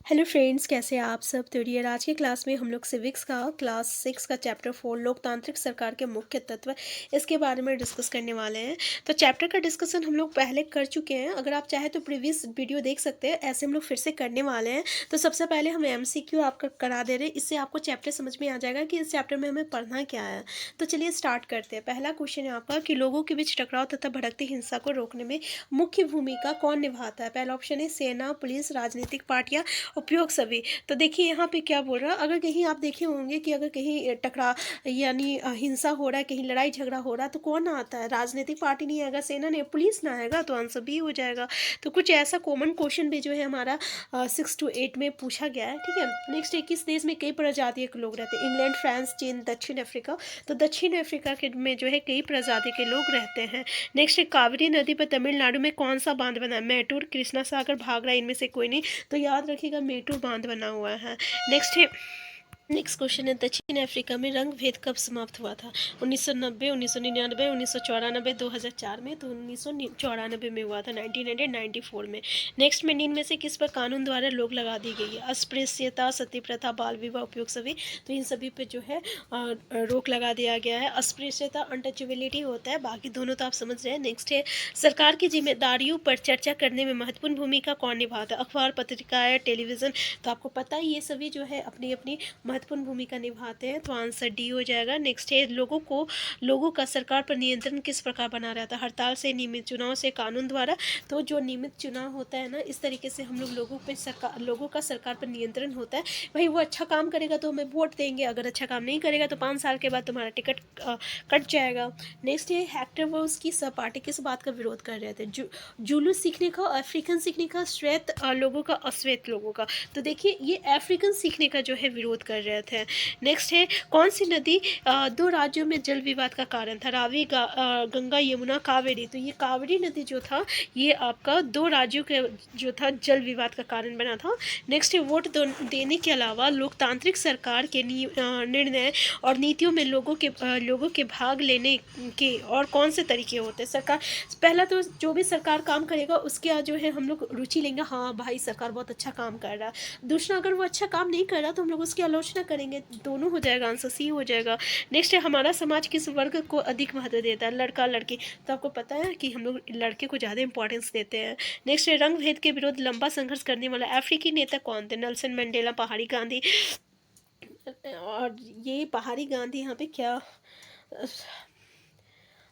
Hello friends, कैसे हैं आप सब। तो डियर, आज की क्लास में हम लोग सिविक्स का क्लास 6 का चैप्टर 4 लोकतांत्रिक सरकार के मुख्य तत्व इसके बारे में डिस्कस करने वाले हैं। तो चैप्टर का डिस्कशन हम लोग पहले कर चुके हैं। अगर आप चाहे तो प्रीवियस वीडियो देख सकते हैं। ऐसे हम लोग फिर से करने वाले हैं। तो सबसे पहले हम एमसीक्यू आपका करा दे रहे हैं। इससे आपको चैप्टर समझ में आ जाएगा कि इस चैप्टर में हमें पढ़ना क्या है। तो चलिए स्टार्ट करते हैं। पहला क्वेश्चन है आपका कि लोगों के बीच टकराव तथा भड़कती हिंसा को रोकने में मुख्य भूमिका कौन निभाता है। पहला ऑप्शन है सेना, पुलिस, राजनीतिक पार्टियां, उपयोग सभी। तो देखिए यहाँ पे क्या बोल रहा है। अगर कहीं आप देखे होंगे कि अगर कहीं यानी हिंसा हो रहा है, कहीं लड़ाई झगड़ा हो रहा है, तो कौन आता है। राजनीतिक पार्टी नहीं आएगा, सेना नहीं, पुलिस ना आएगा, तो आंसर बी हो जाएगा। तो कुछ ऐसा कॉमन क्वेश्चन भी जो है हमारा 6 to 8 में पूछा गया है। ठीक है। नेक्स्ट है, किस देश में कई प्रजाति के लोग रहते हैं। इंग्लैंड, फ्रांस, चीन, दक्षिण अफ्रीका। तो दक्षिण अफ्रीका के में जो है कई प्रजाति के लोग रहते हैं। नेक्स्ट है, कावेरी नदी पर तमिलनाडु में कौन सा बांध बना है। मैटूर, कृष्णा सागर, भाखड़ा, इनमें से कोई नहीं। तो याद रखिएगा मेटूर बांध बना हुआ है। नेक्स्ट क्वेश्चन है, दक्षिण अफ्रीका में रंग भेद कब समाप्त हुआ था। 1990, 1999, 1994, 2004 में। तो 1994 में हुआ था, 1994 में। नेक्स्ट में निम्न में से किस पर कानून द्वारा रोक लगा दी गई है। अस्पृश्यता, सती प्रथा, बाल विवाह, उपयोग सभी। तो इन सभी पे जो है रोक लगा दिया गया है। अस्पृश्यता अनटचेबिलिटी होता है, बाकी दोनों तो आप समझ रहे हैं। नेक्स्ट है, सरकार की जिम्मेदारियों पर चर्चा करने में महत्वपूर्ण भूमिका कौन निभाता है। अखबार, पत्रिकाएं, टेलीविजन। तो आपको पता है ये सभी जो है अपनी अपनी महत्वपूर्ण भूमिका निभाते हैं। तो आंसर डी हो जाएगा। नेक्स्ट है, लोगों का सरकार पर नियंत्रण किस प्रकार बना रहता है। हड़ताल से, नियमित चुनाव से, कानून द्वारा। तो जो नियमित चुनाव होता है ना, इस तरीके से हम लोग लोगों का सरकार पर नियंत्रण होता है। भाई वो अच्छा काम करेगा तो हमें वोट देंगे, अगर अच्छा काम नहीं करेगा तो 5 साल के बाद तुम्हारा टिकट कट जाएगा। नेक्स्ट है, हेक्टर व उसकी सहपाठी किस बात का विरोध कर रहे थे। जुलूस सीखने का, अफ्रीकन सीखने का, श्वेत लोगों का, अश्वेत लोगों का। तो देखिए ये अफ्रीकन सीखने का जो है विरोध कर रहे थे। नेक्स्ट है, कौन सी नदी दो राज्यों में जल विवाद का कारण था। रावी, गंगा, यमुना, कावेरी। तो ये कावेरी नदी जो था ये आपका दो राज्यों के जो था जल विवाद का कारण बना था। नेक्स्ट है, वोट देने के अलावा लोकतांत्रिक सरकार के निर्णय और नीतियों में लोगों के भाग लेने के और कौन से तरीके होते हैं। सरकार पहला तो जो भी सरकार काम करेगा उसके आज जो है हम लोग रुचि लेंगे, हाँ भाई सरकार बहुत अच्छा काम कर रहा है। दूसरा, अगर वो अच्छा काम नहीं कर रहा तो हम लोग उसकी आलोचना करेंगे। दोनों हो जाएगा, आंसर सी हो जाएगा। नेक्स्ट है, हमारा समाज किस वर्ग को अधिक महत्व देता है। लड़का, लड़की। तो आपको पता है कि हम लोग लड़के को ज़्यादा इंपॉर्टेंस देते हैं। नेक्स्ट है, रंग भेद के विरुद्ध लंबा संघर्ष करने वाला अफ्रीकी नेता कौन थे। नेल्सन मंडेला, पहाड़ी गांधी। और ये पहाड़ी गांधी यहाँ पे क्या,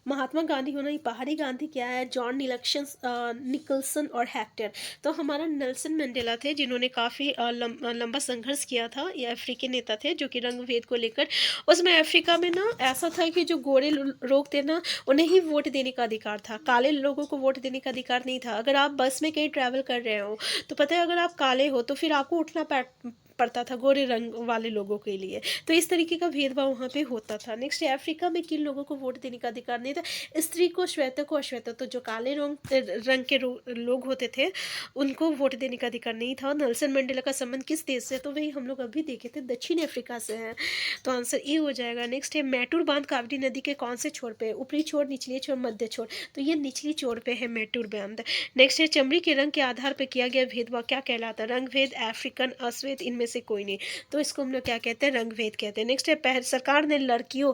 महात्मा गांधी होना, ये पहाड़ी गांधी क्या है। जॉन निकल्सन और हेक्टर। तो हमारा नेल्सन मंडेला थे जिन्होंने काफ़ी लंबा संघर्ष किया था। ये अफ्रीकी नेता थे जो कि रंग भेद को लेकर। उसमें अफ्रीका में ना ऐसा था कि जो गोरे लोग थे ना उन्हें ही वोट देने का अधिकार था, काले लोगों को वोट देने का अधिकार नहीं था। अगर आप बस में कहीं ट्रैवल कर रहे हो तो पता है अगर आप काले हो तो फिर आपको उठना पड़ता था गोरे रंग वाले लोगों के लिए। तो इस तरीके का भेदभाव वहाँ पे होता था। नेक्स्ट, अफ्रीका में किन लोगों को वोट देने का अधिकार नहीं था। स्त्री को, श्वेत को, अश्वेत। तो जो काले रंग के लोग होते थे उनको वोट देने का अधिकार नहीं था। नेल्सन मंडेला का संबंध किस देश से, तो वही हम लोग अभी देखे थे, दक्षिण अफ्रीका से है। तो आंसर ए हो जाएगा। नेक्स्ट है, मैटूर बांध कावेरी नदी के कौन से छोर पे है। ऊपरी छोर, निचली छोर, मध्य छोर। तो ये निचली छोर पे है मैटूर बांध। नेक्स्ट है, चमड़ी के रंग के आधार पर किया गया भेदभाव क्या कहलाता है। रंग भेद, अफ्रीकन, अश्वेत, इनमें से कोई नहीं। तो इसको हम लोग क्या कहते हैं, रंग भेद कहते हैं। नेक्स्ट है, सरकार ने लड़कियों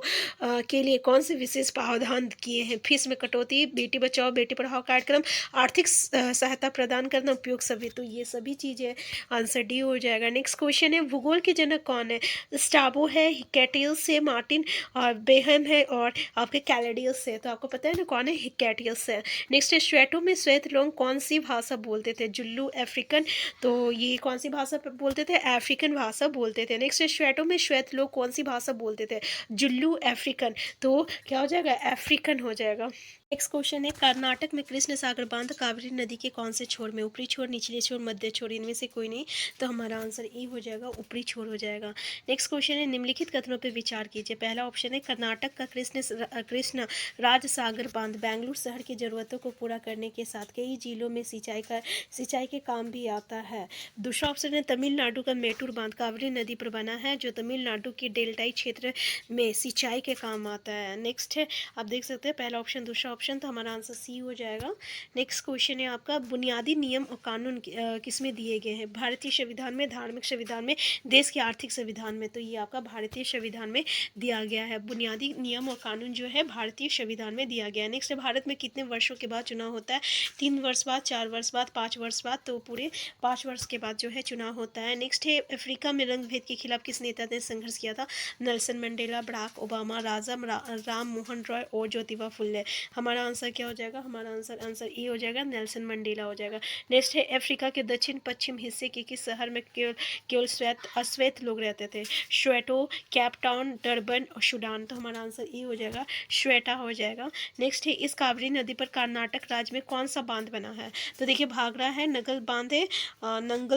के लिए कौन से विशेष प्रावधान किए हैं। फीस में कटौती, बेटी बचाओ बेटी पढ़ाओ कार्यक्रम, आर्थिक सहायता प्रदान करना, उपयोग सभी। तो ये सभी चीज़ें, आंसर डी हो जाएगा। नेक्स्ट क्वेश्चन है, भूगोल के जनक कौन है। स्टाबो है, हिकैटियस है, मार्टिन और बेहम है और आपके कैलेडियस है। तो आपको पता है ना कौन है, हिकैटियस है। नेक्स्ट है, श्वेतों में श्वेत लोग कौन सी भाषा बोलते थे। जुल्लू, अफ्रीकन। तो ये कौन सी भाषा बोलते थे, अफ्रीकन भाषा बोलते थे। नेक्स्ट है, श्वेतों में श्वेत लोग कौन सी भाषा बोलते थे। जुल्लू, अफ्रीकन। तो क्या हो जाएगा, अफ्रीकन हो जाएगा। नेक्स्ट क्वेश्चन है, कर्नाटक में कृष्ण सागर बांध कावेरी नदी के कौन से छोर में। ऊपरी छोर, निचले छोर, मध्य छोर, इनमें से कोई नहीं। तो हमारा आंसर ए हो जाएगा, ऊपरी छोर हो जाएगा। नेक्स्ट क्वेश्चन है, निम्नलिखित कथनों पर विचार कीजिए। पहला ऑप्शन है, कर्नाटक का कृष्ण राज सागर बांध बेंगलुरु शहर की जरूरतों को पूरा करने के साथ कई जिलों में सिंचाई के काम भी आता है। दूसरा ऑप्शन है, तमिलनाडु का मेटूर बांध कावेरी नदी पर बना है जो तमिलनाडु के डेल्टाई क्षेत्र में सिंचाई के काम आता है। नेक्स्ट है, आप देख सकते हैं पहला ऑप्शन, दूसरा ऑप्शन, तो हमारा आंसर सी हो जाएगा। नेक्स्ट क्वेश्चन है आपका, बुनियादी नियम और कानून किस में दिए गए हैं? भारतीय संविधान में, धार्मिक संविधान में, देश के आर्थिक संविधान में। तो ये आपका भारतीय संविधान में दिया गया है। बुनियादी नियम और कानून जो है भारतीय संविधान में दिया गया है। नेक्स्ट, भारत में कितने वर्षों के बाद चुनाव होता है? 3 वर्ष बाद, 4 वर्ष बाद, 5 वर्ष बाद। तो पूरे 5 वर्ष के बाद जो है चुनाव होता है। नेक्स्ट है, अफ्रीका में रंग भेद के खिलाफ किस नेता ने संघर्ष किया था? Nelson Mandela, Barack Obama, Ram Mohan Roy और ज्योतिबा फुले। हमारा आंसर क्या हो जाएगा? हमारा आंसर ई हो जाएगा, नेल्सन मंडेला हो जाएगा। नेक्स्ट है, अफ्रीका के दक्षिण पश्चिम हिस्से के किस शहर में केवल अश्वेत लोग रहते थे? श्वेटो, कैपटाउन, डरबन और सूडान। तो हमारा आंसर ई हो जाएगा, श्वेटा हो जाएगा। नेक्स्ट है, इस कावेरी नदी पर कर्नाटक राज्य में कौन सा बांध बना है? तो देखिए, भाखड़ा है, नंगल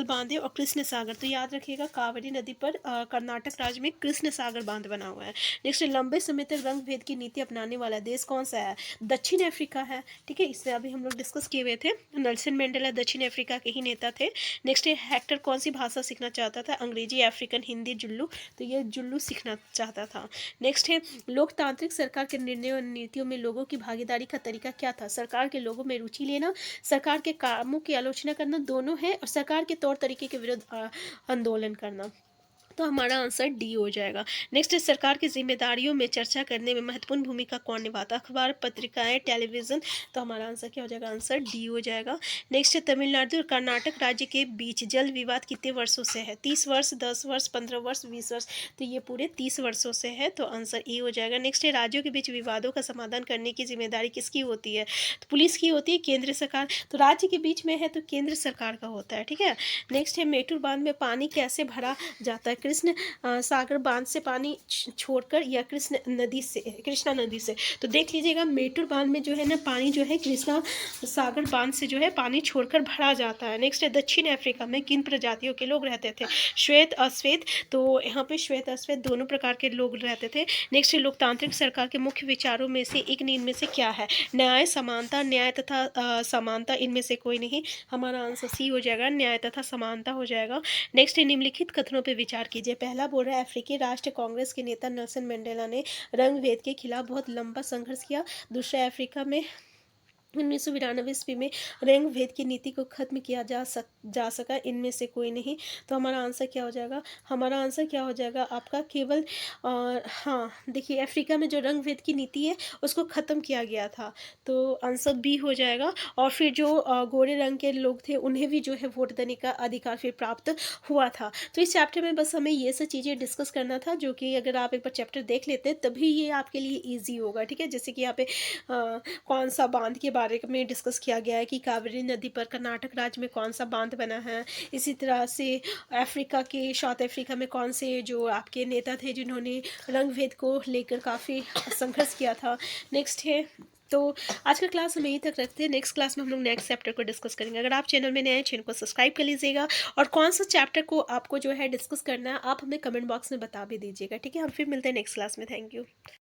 बांध है और कृष्ण सागर। तो याद रखिएगा, कावेरी नदी पर कर्नाटक राज्य में कृष्ण सागर बांध बना हुआ है। नेक्स्ट, लंबे समय तक रंग भेद की नीति अपनाने वाला देश कौन सा है? दक्षिण अफ्रीका है। ठीक है, इससे अभी हम लोग डिस्कस किए हुए थे। नेल्सन मंडेला दक्षिण अफ्रीका के ही नेता थे। नेक्स्ट है, हेक्टर कौन सी भाषा सीखना चाहता था? अंग्रेजी, अफ्रीकन, हिंदी, जुल्लू। तो ये जुल्लू सीखना चाहता था। नेक्स्ट है, लोकतांत्रिक सरकार के निर्णयों और नीतियों में लोगों की भागीदारी का तरीका क्या था? सरकार के लोगों में रुचि लेना, सरकार के कामों की आलोचना करना, दोनों है, और सरकार के तौर तरीके के विरुद्ध आंदोलन करना। तो हमारा आंसर डी हो जाएगा। नेक्स्ट है, सरकार की जिम्मेदारियों में चर्चा करने में महत्वपूर्ण भूमिका कौन निभाता? अखबार, पत्रिकाएं, टेलीविजन। तो हमारा आंसर क्या हो जाएगा? आंसर डी हो जाएगा। नेक्स्ट है, तमिलनाडु और कर्नाटक राज्य के बीच जल विवाद कितने वर्षों से है? 30 वर्ष, 10 वर्ष, 15 वर्ष, 20 वर्ष। तो ये पूरे 30 वर्षों से है। तो आंसर ई हो जाएगा। नेक्स्ट है, राज्यों के बीच विवादों का समाधान करने की जिम्मेदारी किसकी होती है? तो पुलिस की होती है, केंद्र सरकार। तो राज्य के बीच में है तो केंद्र सरकार का होता है। ठीक है। नेक्स्ट है, मेटूर बांध में पानी कैसे भरा जाता है? कृष्ण सागर बांध से पानी छोड़कर या कृष्णा नदी से। तो देख लीजिएगा, मेटूर बांध में जो है ना, पानी जो है कृष्णा सागर बांध से जो है पानी छोड़कर भरा जाता है। नेक्स्ट है, दक्षिण अफ्रीका में किन प्रजातियों के लोग रहते थे? श्वेत, अश्वेत। तो यहाँ पे श्वेत अश्वेत दोनों प्रकार के लोग रहते थे। नेक्स्ट है, लोकतांत्रिक सरकार के मुख्य विचारों में से एक इनमें से क्या है? न्याय, समानता, न्याय तथा समानता। इनमें से कोई नहीं। हमारा आंसर सी हो जाएगा, न्याय तथा समानता हो जाएगा। नेक्स्ट है, निम्नलिखित कथनों पर विचार कीजिए। पहला बोल रहा है, अफ्रीकी राष्ट्रीय कांग्रेस के नेता नेल्सन मंडेला ने रंग भेद के खिलाफ बहुत लंबा संघर्ष किया। दूसरा, अफ्रीका में 1992 ईस्वी में रंग भेद की नीति को खत्म किया जा सका। इनमें से कोई नहीं। तो हमारा आंसर क्या हो जाएगा? हमारा आंसर क्या हो जाएगा आपका? केवल हाँ, देखिए, अफ्रीका में जो रंग भेद की नीति है उसको ख़त्म किया गया था। तो आंसर बी हो जाएगा। और फिर जो गोरे रंग के लोग थे उन्हें भी जो है वोट देने का अधिकार फिर प्राप्त हुआ था। तो इस चैप्टर में बस हमें ये सब चीज़ें डिस्कस करना था, जो कि अगर आप एक बार चैप्टर देख लेते तभी ये आपके लिए ईजी होगा। ठीक है। जैसे कि यहाँ पे कौन सा बांध के बारे में डिस्कस किया गया है कि कावेरी नदी पर कर्नाटक राज्य में कौन सा बांध बना है। इसी तरह से साउथ अफ्रीका में कौन से जो आपके नेता थे जिन्होंने रंग भेद को लेकर काफ़ी संघर्ष किया था। नेक्स्ट है, तो आज का क्लास हम यहीं तक रखते हैं। नेक्स्ट क्लास में हम लोग नेक्स्ट चैप्टर को डिस्कस करेंगे। अगर आप चैनल में नए हैं, चैनल को सब्सक्राइब कर लीजिएगा, और कौन सा चैप्टर को आपको जो है डिस्कस करना है आप हमें कमेंट बॉक्स में बता भी दीजिएगा। ठीक है। हम फिर मिलते हैं नेक्स्ट क्लास में। Thank you.